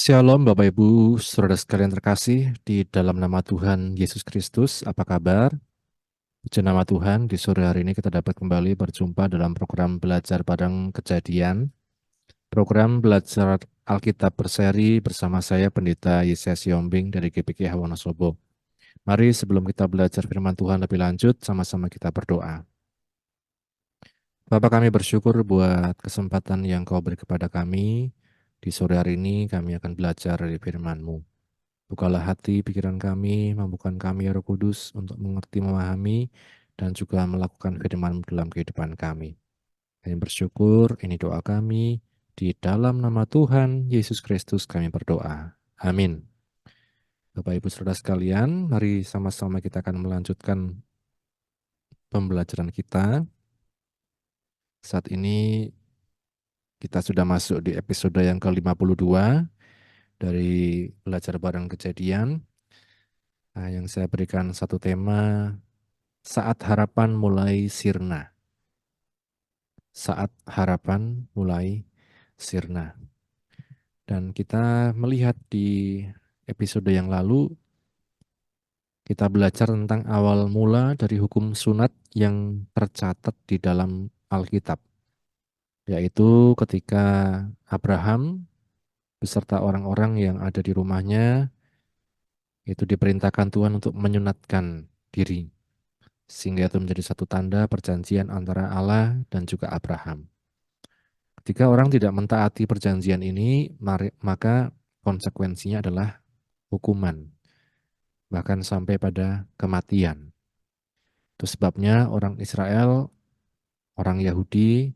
Shalom Bapak Ibu, saudara sekalian terkasih di dalam nama Tuhan Yesus Kristus, apa kabar? Puji nama Tuhan, di sore hari ini kita dapat kembali berjumpa dalam program Belajar Bareng Kejadian, program belajar Alkitab berseri bersama saya Pendeta Yesaya Siombing dari GPK Wonosobo. Mari sebelum kita belajar firman Tuhan lebih lanjut, sama-sama kita berdoa. Bapak, kami bersyukur buat kesempatan yang Kau beri kepada kami. Di sore hari ini kami akan belajar dari firman-Mu. Bukalah hati pikiran kami, mampukan kami ya Roh Kudus untuk mengerti, memahami, dan juga melakukan firman dalam kehidupan kami. Kami bersyukur, ini doa kami, di dalam nama Tuhan Yesus Kristus kami berdoa. Amin. Bapak Ibu Saudara sekalian, mari sama-sama kita akan melanjutkan pembelajaran kita. Saat ini kita sudah masuk di episode yang ke-52 dari Belajar Bareng Kejadian. Nah, yang saya berikan satu tema, saat harapan mulai sirna. Saat harapan mulai sirna. Dan kita melihat di episode yang lalu, kita belajar tentang awal mula dari hukum sunat yang tercatat di dalam Alkitab. Yaitu ketika Abraham beserta orang-orang yang ada di rumahnya, itu diperintahkan Tuhan untuk menyunatkan diri. Sehingga itu menjadi satu tanda perjanjian antara Allah dan juga Abraham. Ketika orang tidak mentaati perjanjian ini, maka konsekuensinya adalah hukuman, bahkan sampai pada kematian. Itu sebabnya orang Israel, orang Yahudi,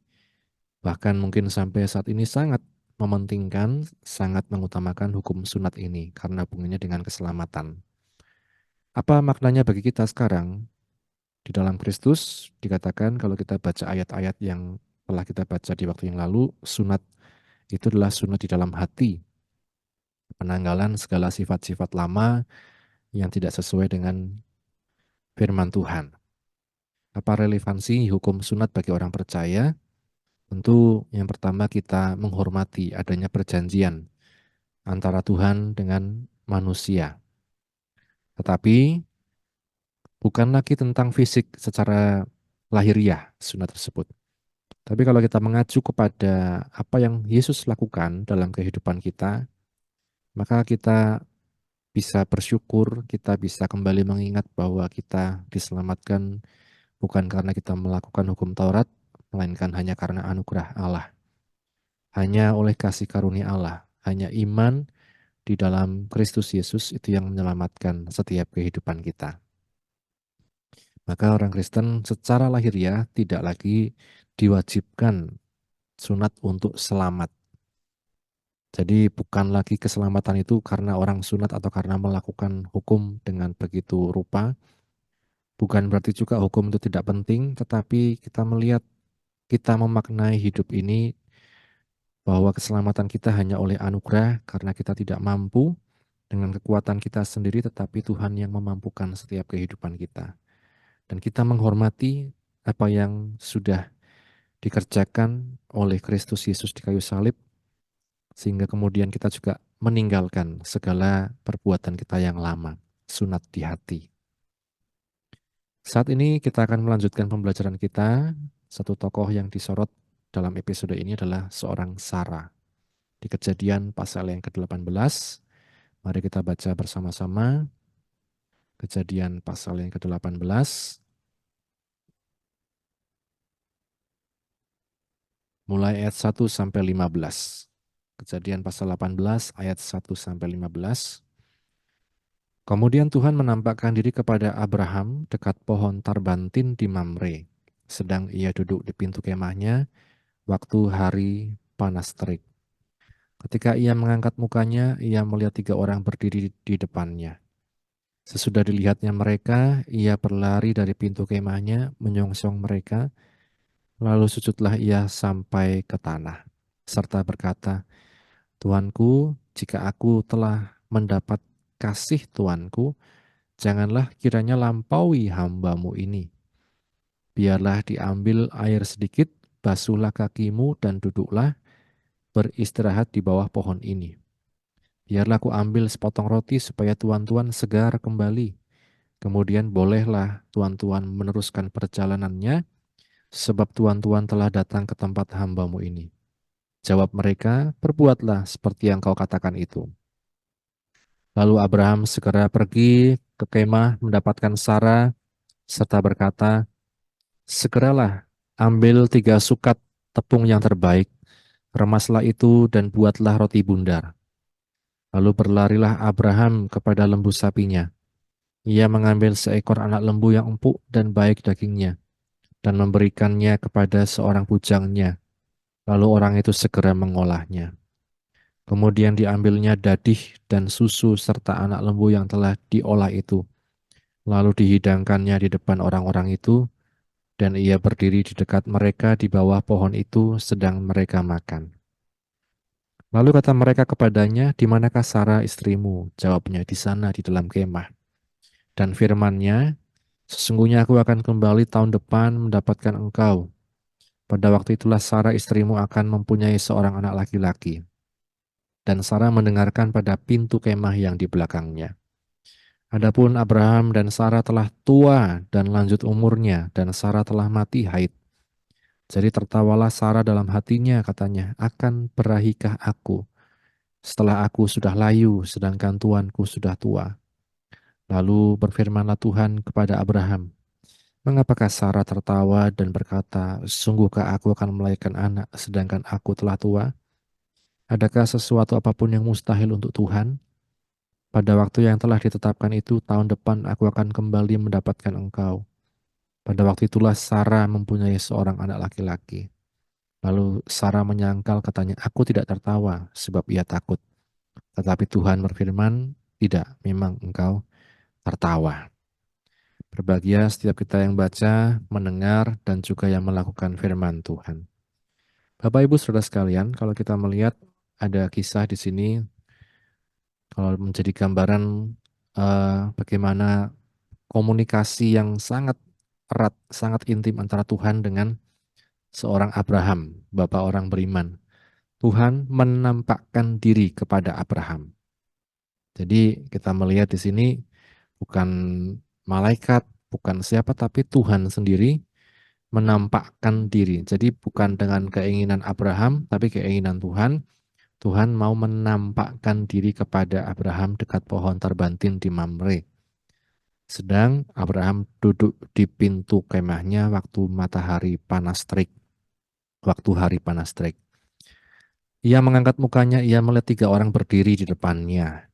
bahkan mungkin sampai saat ini sangat mementingkan, sangat mengutamakan hukum sunat ini karena hubungannya dengan keselamatan. Apa maknanya bagi kita sekarang? Di dalam Kristus dikatakan kalau kita baca ayat-ayat yang telah kita baca di waktu yang lalu, sunat itu adalah sunat di dalam hati, penanggalan segala sifat-sifat lama yang tidak sesuai dengan firman Tuhan. Apa relevansi hukum sunat bagi orang percaya? Tentu yang pertama kita menghormati adanya perjanjian antara Tuhan dengan manusia. Tetapi bukan lagi tentang fisik secara lahiriah sunat tersebut. Tapi kalau kita mengacu kepada apa yang Yesus lakukan dalam kehidupan kita, maka kita bisa bersyukur, kita bisa kembali mengingat bahwa kita diselamatkan bukan karena kita melakukan hukum Taurat, melainkan hanya karena anugerah Allah. Hanya oleh kasih karunia Allah, hanya iman di dalam Kristus Yesus itu yang menyelamatkan setiap kehidupan kita. Maka orang Kristen secara lahiriah tidak lagi diwajibkan sunat untuk selamat. Jadi bukan lagi keselamatan itu karena orang sunat atau karena melakukan hukum dengan begitu rupa. Bukan berarti juga hukum itu tidak penting, tetapi kita melihat, kita memaknai hidup ini bahwa keselamatan kita hanya oleh anugerah karena kita tidak mampu dengan kekuatan kita sendiri, tetapi Tuhan yang memampukan setiap kehidupan kita. Dan kita menghormati apa yang sudah dikerjakan oleh Kristus Yesus di kayu salib, sehingga kemudian kita juga meninggalkan segala perbuatan kita yang lama, sunat di hati. Saat ini kita akan melanjutkan pembelajaran kita. Satu tokoh yang disorot dalam episode ini adalah seorang Sarah. Di Kejadian pasal yang ke-18, mari kita baca bersama-sama. Kejadian pasal yang ke-18, mulai ayat 1 sampai 15. Kejadian pasal 18 ayat 1 sampai 15. Kemudian Tuhan menampakkan diri kepada Abraham dekat pohon tarbantin di Mamre, sedang ia duduk di pintu kemahnya waktu hari panas terik. Ketika ia mengangkat mukanya, ia melihat 3 orang berdiri di depannya. Sesudah dilihatnya mereka, ia berlari dari pintu kemahnya, menyongsong mereka, lalu sujudlah ia sampai ke tanah, serta berkata, Tuanku, jika aku telah mendapat kasih Tuanku, janganlah kiranya lampaui hambamu ini. Biarlah diambil air sedikit, basuhlah kakimu dan duduklah, beristirahat di bawah pohon ini. Biarlah aku ambil sepotong roti supaya tuan-tuan segar kembali. Kemudian bolehlah tuan-tuan meneruskan perjalanannya, sebab tuan-tuan telah datang ke tempat hambamu ini. Jawab mereka, perbuatlah seperti yang kau katakan itu. Lalu Abraham segera pergi ke kemah mendapatkan Sara, serta berkata, segeralah ambil 3 sukat tepung yang terbaik, remaslah itu dan buatlah roti bundar. Lalu berlarilah Abraham kepada lembu sapinya. Ia mengambil seekor anak lembu yang empuk dan baik dagingnya, dan memberikannya kepada seorang bujangnya. Lalu orang itu segera mengolahnya. Kemudian diambilnya dadih dan susu serta anak lembu yang telah diolah itu. Lalu dihidangkannya di depan orang-orang itu, dan ia berdiri di dekat mereka di bawah pohon itu sedang mereka makan. Lalu kata mereka kepadanya, di manakah Sara istrimu? Jawabnya, di sana di dalam kemah. Dan firman-Nya, sesungguhnya aku akan kembali tahun depan mendapatkan engkau. Pada waktu itulah Sara istrimu akan mempunyai seorang anak laki-laki. Dan Sara mendengarkan pada pintu kemah yang di belakangnya. Adapun Abraham dan Sara telah tua dan lanjut umurnya, dan Sara telah mati haid. Jadi tertawalah Sara dalam hatinya, katanya, akan berahikah aku setelah aku sudah layu, sedangkan tuanku sudah tua. Lalu berfirmanlah Tuhan kepada Abraham, mengapakah Sara tertawa dan berkata, sungguhkah aku akan melahirkan anak, sedangkan aku telah tua? Adakah sesuatu apapun yang mustahil untuk Tuhan? Pada waktu yang telah ditetapkan itu, tahun depan aku akan kembali mendapatkan engkau. Pada waktu itulah Sara mempunyai seorang anak laki-laki. Lalu Sara menyangkal, katanya, aku tidak tertawa, sebab ia takut. Tetapi Tuhan berfirman, tidak, memang engkau tertawa. Berbahagia setiap kita yang baca, mendengar, dan juga yang melakukan firman Tuhan. Bapak Ibu Saudara sekalian, kalau kita melihat ada kisah di sini, kalau menjadi gambaran bagaimana komunikasi yang sangat erat, sangat intim antara Tuhan dengan seorang Abraham, bapak orang beriman. Tuhan menampakkan diri kepada Abraham. Jadi kita melihat di sini bukan malaikat, bukan siapa, tapi Tuhan sendiri menampakkan diri. Jadi bukan dengan keinginan Abraham, tapi keinginan Tuhan. Tuhan mau menampakkan diri kepada Abraham dekat pohon terbantin di Mamre. Sedang Abraham duduk di pintu kemahnya waktu matahari panas terik. Waktu hari panas terik. Ia mengangkat mukanya, ia melihat 3 orang berdiri di depannya.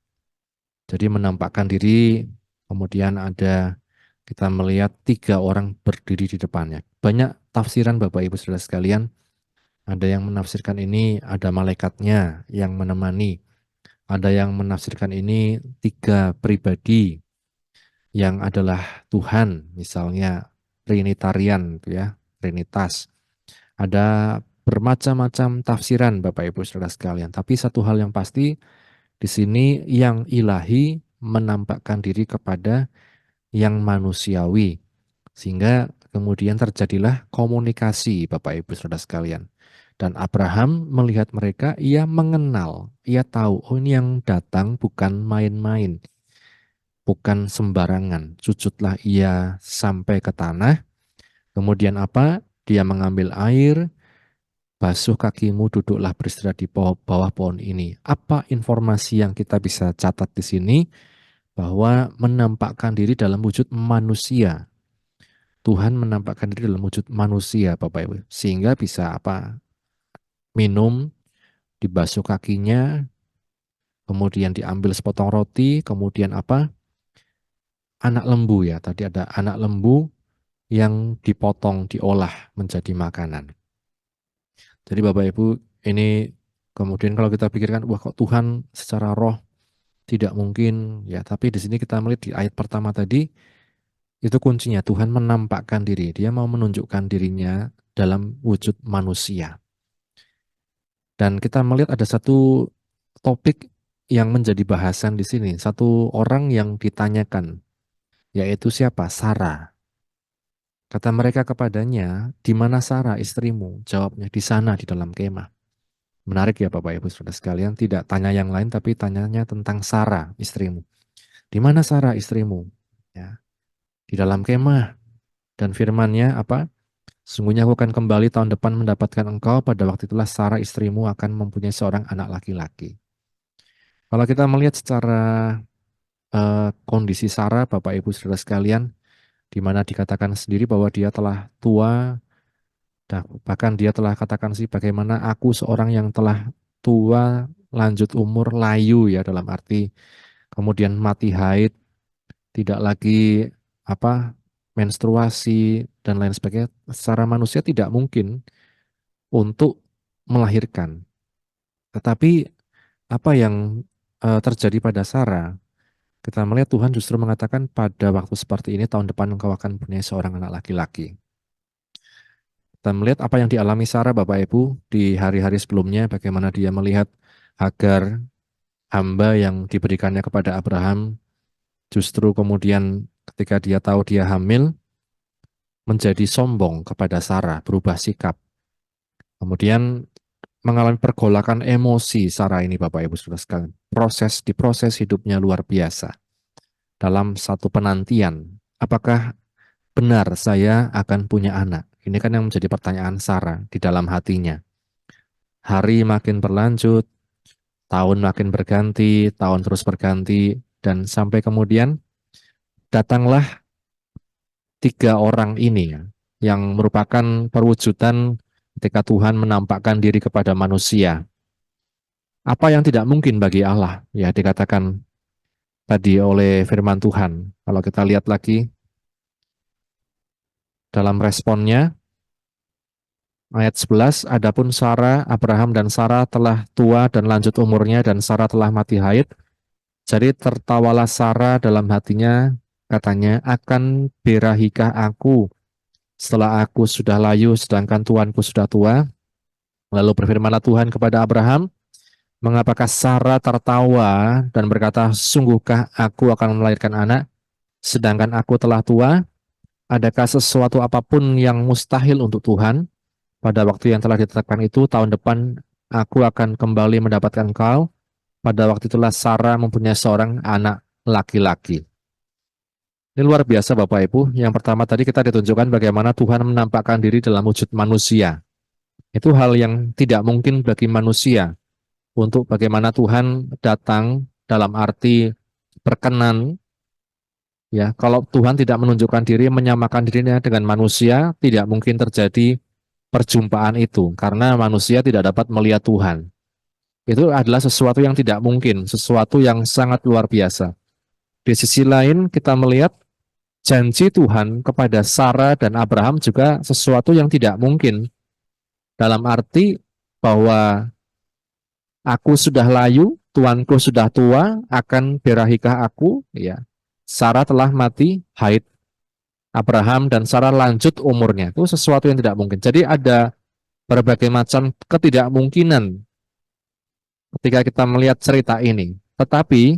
Jadi menampakkan diri, kemudian ada kita melihat 3 orang berdiri di depannya. Banyak tafsiran Bapak Ibu Saudara sekalian. Ada yang menafsirkan ini ada malaikatnya yang menemani. Ada yang menafsirkan ini 3 pribadi yang adalah Tuhan, misalnya Trinitarian, gitu ya, Trinitas. Ada bermacam-macam tafsiran Bapak Ibu Saudara sekalian. Tapi satu hal yang pasti di sini yang ilahi menampakkan diri kepada yang manusiawi. Sehingga kemudian terjadilah komunikasi Bapak Ibu Saudara sekalian. Dan Abraham melihat mereka, ia mengenal, ia tahu, oh ini yang datang bukan main-main, bukan sembarangan. Sujudlah ia sampai ke tanah, kemudian apa? Dia mengambil air, basuh kakimu, duduklah beristirahat di bawah pohon ini. Apa informasi yang kita bisa catat di sini? Bahwa menampakkan diri dalam wujud manusia. Tuhan menampakkan diri dalam wujud manusia, Bapak Ibu. Sehingga bisa apa? Minum, dibasuh kakinya, kemudian diambil sepotong roti, kemudian apa? Anak lembu ya. Tadi ada anak lembu yang dipotong, diolah menjadi makanan. Jadi Bapak Ibu, ini kemudian kalau kita pikirkan, wah kok Tuhan secara roh tidak mungkin ya. Tapi di sini kita melihat di ayat pertama tadi, itu kuncinya Tuhan menampakkan diri. Dia mau menunjukkan dirinya dalam wujud manusia. Dan kita melihat ada satu topik yang menjadi bahasan di sini. Satu orang yang ditanyakan, yaitu siapa? Sara. Kata mereka kepadanya, di mana Sara istrimu? Jawabnya, di sana di dalam kemah. Menarik ya Bapak Ibu Saudara sekalian, tidak tanya yang lain tapi tanyanya tentang Sarah, istrimu. Di mana Sarah istrimu? Ya, di dalam kemah. Dan firman-Nya apa? Sungguhnya aku akan kembali tahun depan mendapatkan engkau, pada waktu itulah Sarah istrimu akan mempunyai seorang anak laki-laki. Kalau kita melihat secara kondisi Sarah, Bapak Ibu Saudara sekalian, di mana dikatakan sendiri bahwa dia telah tua, dan bahkan dia telah katakan sih bagaimana aku seorang yang telah tua, lanjut umur, layu ya dalam arti kemudian mati haid, tidak lagi apa menstruasi dan lain sebagainya. Secara manusia tidak mungkin untuk melahirkan. Tetapi apa yang terjadi pada Sarah? Kita melihat Tuhan justru mengatakan pada waktu seperti ini tahun depan engkau akan punya seorang anak laki-laki. Kita melihat apa yang dialami Sarah Bapak Ibu di hari-hari sebelumnya, bagaimana dia melihat Hagar, hamba yang diberikannya kepada Abraham, justru kemudian ketika dia tahu dia hamil, menjadi sombong kepada Sarah, berubah sikap. Kemudian mengalami pergolakan emosi Sarah ini Bapak Ibu Saudara sekalian. Proses hidupnya luar biasa. Dalam satu penantian, apakah benar saya akan punya anak? Ini kan yang menjadi pertanyaan Sarah di dalam hatinya. Hari makin berlanjut, tahun makin berganti, tahun terus berganti, dan sampai kemudian datanglah tiga orang ini ya, yang merupakan perwujudan ketika Tuhan menampakkan diri kepada manusia. Apa yang tidak mungkin bagi Allah, ya dikatakan tadi oleh firman Tuhan. Kalau kita lihat lagi dalam responnya, ayat 11, adapun Sarah, Abraham dan Sarah telah tua dan lanjut umurnya dan Sarah telah mati haid. Jadi tertawalah Sarah dalam hatinya, katanya, akan berahikah aku setelah aku sudah layu sedangkan tuanku sudah tua? Lalu berfirmanlah Tuhan kepada Abraham, mengapakah Sarah tertawa dan berkata, sungguhkah aku akan melahirkan anak sedangkan aku telah tua? Adakah sesuatu apapun yang mustahil untuk Tuhan? Pada waktu yang telah ditetapkan itu, tahun depan aku akan kembali mendapatkan engkau. Pada waktu itulah Sarah mempunyai seorang anak laki-laki. Ini luar biasa Bapak Ibu. Yang pertama tadi kita ditunjukkan bagaimana Tuhan menampakkan diri dalam wujud manusia. Itu hal yang tidak mungkin bagi manusia. Untuk bagaimana Tuhan datang dalam arti berkenan. Ya, kalau Tuhan tidak menunjukkan diri, menyamakan dirinya dengan manusia, tidak mungkin terjadi perjumpaan itu. Karena manusia tidak dapat melihat Tuhan. Itu adalah sesuatu yang tidak mungkin, sesuatu yang sangat luar biasa. Di sisi lain kita melihat janji Tuhan kepada Sarah dan Abraham juga sesuatu yang tidak mungkin. Dalam arti bahwa aku sudah layu, tuanku sudah tua, akan berahikah aku? Ya. Sarah telah mati haid. Abraham dan Sarah lanjut umurnya. Itu sesuatu yang tidak mungkin. Jadi ada berbagai macam ketidakmungkinan ketika kita melihat cerita ini. Tetapi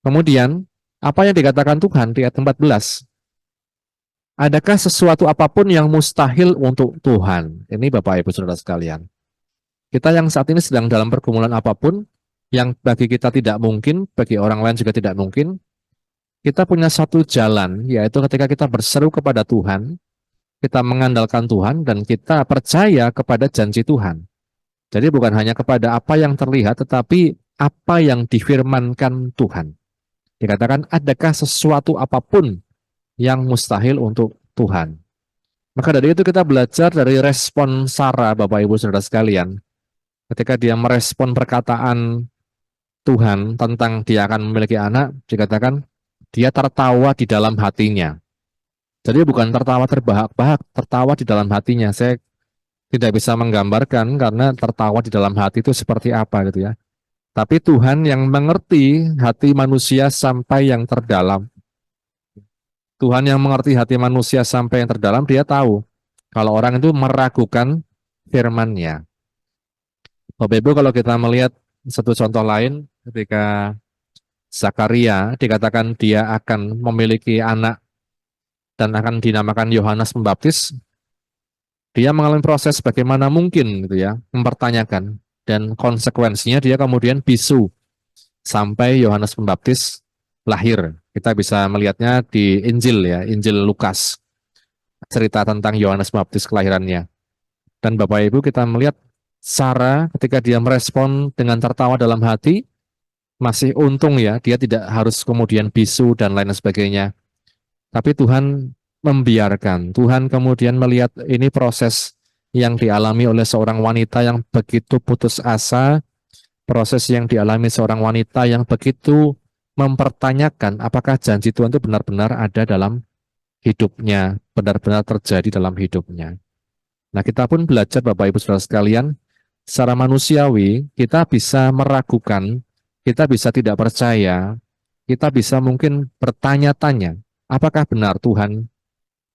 kemudian apa yang dikatakan Tuhan di ayat 14? Adakah sesuatu apapun yang mustahil untuk Tuhan? Ini Bapak Ibu Saudara sekalian. Kita yang saat ini sedang dalam pergumulan apapun, yang bagi kita tidak mungkin, bagi orang lain juga tidak mungkin, kita punya satu jalan, yaitu ketika kita berseru kepada Tuhan, kita mengandalkan Tuhan, dan kita percaya kepada janji Tuhan. Jadi bukan hanya kepada apa yang terlihat, tetapi apa yang difirmankan Tuhan. Dikatakan, adakah sesuatu apapun yang mustahil untuk Tuhan? Maka dari itu kita belajar dari respon Sarah, Bapak Ibu Saudara sekalian. Ketika dia merespon perkataan Tuhan tentang dia akan memiliki anak, dikatakan dia tertawa di dalam hatinya. Jadi bukan tertawa terbahak-bahak, tertawa di dalam hatinya. Saya tidak bisa menggambarkan karena tertawa di dalam hati itu seperti apa gitu ya. Tapi Tuhan yang mengerti hati manusia sampai yang terdalam. Tuhan yang mengerti hati manusia sampai yang terdalam, dia tahu kalau orang itu meragukan firman-Nya. Bapak Ibu, kalau kita melihat satu contoh lain, ketika Zakaria dikatakan dia akan memiliki anak dan akan dinamakan Yohanes Pembaptis, dia mengalami proses bagaimana mungkin gitu ya, mempertanyakan. dan konsekuensinya dia kemudian bisu sampai Yohanes Pembaptis lahir. Kita bisa melihatnya di Injil ya, Injil Lukas, cerita tentang Yohanes Pembaptis kelahirannya. Dan Bapak Ibu kita melihat Sarah ketika dia merespon dengan tertawa dalam hati, masih untung ya, dia tidak harus kemudian bisu dan lain sebagainya. Tapi Tuhan membiarkan, Tuhan kemudian melihat ini proses yang dialami oleh seorang wanita yang begitu putus asa, proses yang dialami seorang wanita yang begitu mempertanyakan apakah janji Tuhan itu benar-benar ada dalam hidupnya, benar-benar terjadi dalam hidupnya. Nah, kita pun belajar Bapak Ibu Saudara sekalian, secara manusiawi kita bisa meragukan, kita bisa tidak percaya, kita bisa mungkin bertanya-tanya, apakah benar Tuhan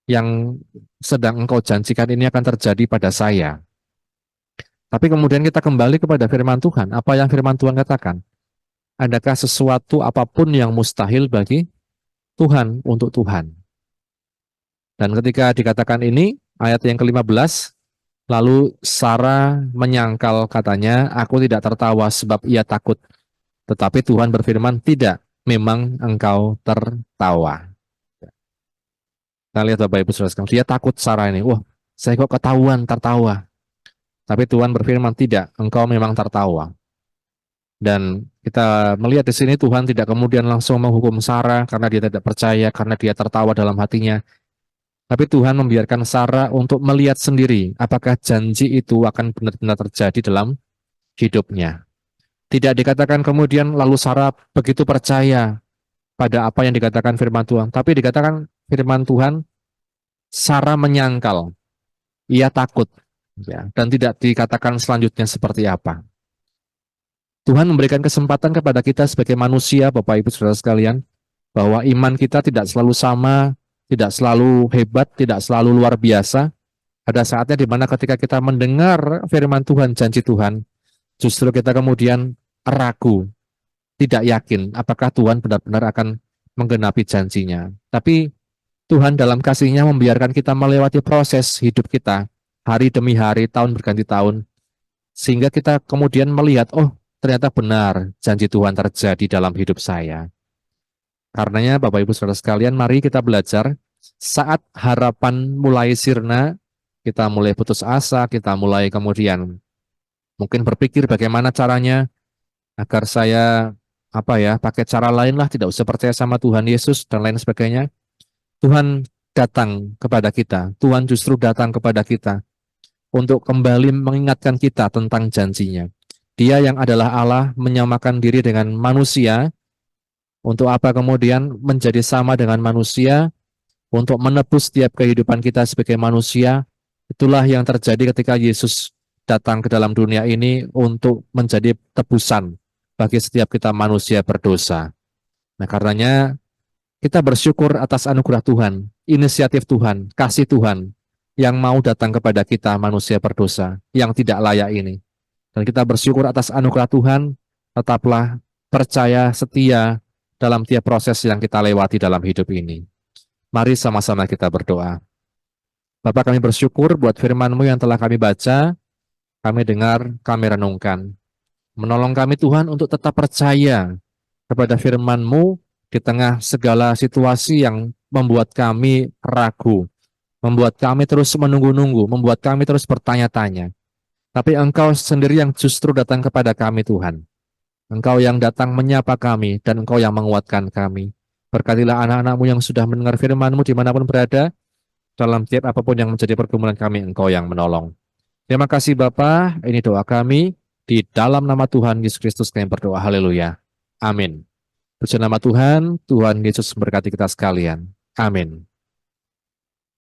yang sedang Engkau janjikan ini akan terjadi pada saya? Tapi kemudian kita kembali kepada firman Tuhan, apa yang firman Tuhan katakan? Adakah sesuatu apapun yang mustahil bagi Tuhan untuk Tuhan? Dan ketika dikatakan ini, ayat yang ke-15, lalu Sarah menyangkal katanya, aku tidak tertawa sebab ia takut. Tetapi Tuhan berfirman, tidak, memang engkau tertawa. Kita lihat Bapak Ibu Saudara sekalian, dia takut Sarah ini. Wah, saya kok ketahuan tertawa. Tapi Tuhan berfirman, tidak, engkau memang tertawa. Dan kita melihat di sini Tuhan tidak kemudian langsung menghukum Sarah karena dia tidak percaya, karena dia tertawa dalam hatinya. Tapi Tuhan membiarkan Sarah untuk melihat sendiri apakah janji itu akan benar-benar terjadi dalam hidupnya. Tidak dikatakan kemudian lalu Sarah begitu percaya pada apa yang dikatakan firman Tuhan. Tapi dikatakan firman Tuhan, Sarah menyangkal, ia takut. Ya, dan tidak dikatakan selanjutnya seperti apa. Tuhan memberikan kesempatan kepada kita sebagai manusia, Bapak Ibu Saudara sekalian, bahwa iman kita tidak selalu sama, tidak selalu hebat, tidak selalu luar biasa. Ada saatnya di mana ketika kita mendengar firman Tuhan, janji Tuhan, justru kita kemudian ragu, tidak yakin apakah Tuhan benar-benar akan menggenapi janjinya. Tapi Tuhan dalam kasih-Nya membiarkan kita melewati proses hidup kita, hari demi hari, tahun berganti tahun, sehingga kita kemudian melihat, oh ternyata benar janji Tuhan terjadi dalam hidup saya. Karenanya Bapak Ibu Saudara sekalian, mari kita belajar saat harapan mulai sirna, kita mulai putus asa, kita mulai kemudian mungkin berpikir bagaimana caranya agar saya pakai cara lain lah, tidak usah percaya sama Tuhan Yesus dan lain sebagainya. Tuhan datang kepada kita, Tuhan justru datang kepada kita untuk kembali mengingatkan kita tentang janjinya. Dia yang adalah Allah menyamakan diri dengan manusia. Untuk apa kemudian menjadi sama dengan manusia? Untuk menebus setiap kehidupan kita sebagai manusia. Itulah yang terjadi ketika Yesus datang ke dalam dunia ini untuk menjadi tebusan bagi setiap kita manusia berdosa. Nah, karenanya kita bersyukur atas anugerah Tuhan, inisiatif Tuhan, kasih Tuhan yang mau datang kepada kita manusia berdosa yang tidak layak ini. Dan kita bersyukur atas anugerah Tuhan, tetaplah percaya, setia dalam tiap proses yang kita lewati dalam hidup ini. Mari sama-sama kita berdoa. Bapak, kami bersyukur buat firman-Mu yang telah kami baca, kami dengar, kami renungkan. Menolong kami Tuhan untuk tetap percaya kepada firman-Mu di tengah segala situasi yang membuat kami ragu, membuat kami terus menunggu-nunggu, membuat kami terus bertanya-tanya. Tapi Engkau sendiri yang justru datang kepada kami Tuhan. Engkau yang datang menyapa kami dan Engkau yang menguatkan kami. Berkatilah anak-anak-Mu yang sudah mendengar firman-Mu dimanapun berada, dalam tiap apapun yang menjadi pergumulan kami, Engkau yang menolong. Terima kasih Bapa, ini doa kami, di dalam nama Tuhan Yesus Kristus kami berdoa, haleluya. Amin. Puji nama Tuhan, Tuhan Yesus memberkati kita sekalian. Amin.